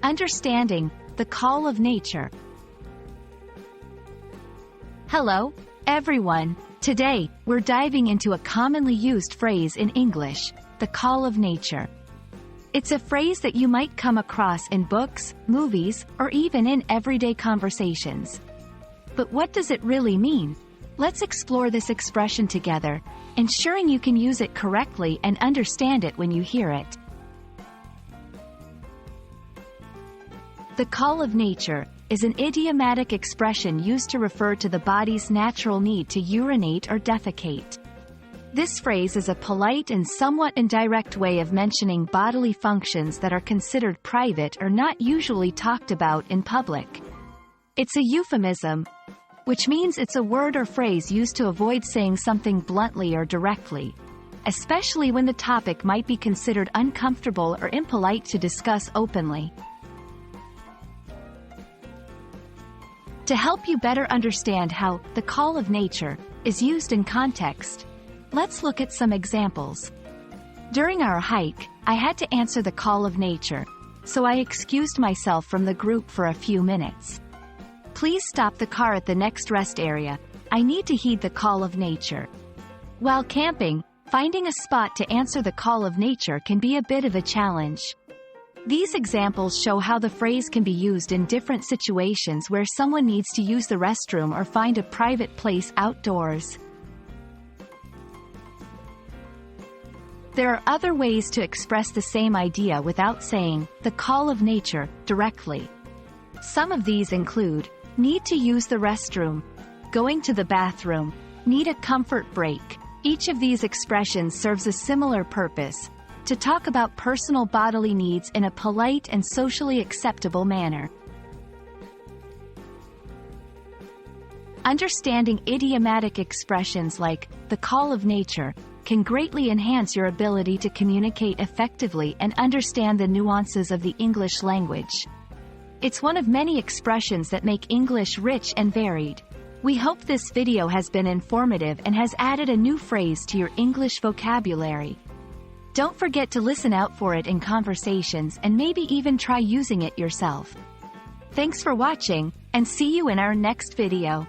Understanding the call of nature. Hello, everyone. Today, we're diving into a commonly used phrase in English, the call of nature. It's a phrase that you might come across in books, movies, or even in everyday conversations. But what does it really mean? Let's explore this expression together, ensuring you can use it correctly and understand it when you hear it. The call of nature is an idiomatic expression used to refer to the body's natural need to urinate or defecate. This phrase is a polite and somewhat indirect way of mentioning bodily functions that are considered private or not usually talked about in public. It's a euphemism, which means it's a word or phrase used to avoid saying something bluntly or directly, especially when the topic might be considered uncomfortable or impolite to discuss openly. To help you better understand how the call of nature is used in context, let's look at some examples. During our hike, I had to answer the call of nature, so I excused myself from the group for a few minutes. Please stop the car at the next rest area. I need to heed the call of nature. While camping, finding a spot to answer the call of nature can be a bit of a challenge. These examples show how the phrase can be used in different situations where someone needs to use the restroom or find a private place outdoors. There are other ways to express the same idea without saying the call of nature directly. Some of these include need to use the restroom, going to the bathroom, need a comfort break. Each of these expressions serves a similar purpose: to talk about personal bodily needs in a polite and socially acceptable manner. Understanding idiomatic expressions like the call of nature can greatly enhance your ability to communicate effectively and understand the nuances of the English language. It's one of many expressions that make English rich and varied. We hope this video has been informative and has added a new phrase to your English vocabulary. Don't forget to listen out for it in conversations and maybe even try using it yourself. Thanks for watching, and see you in our next video.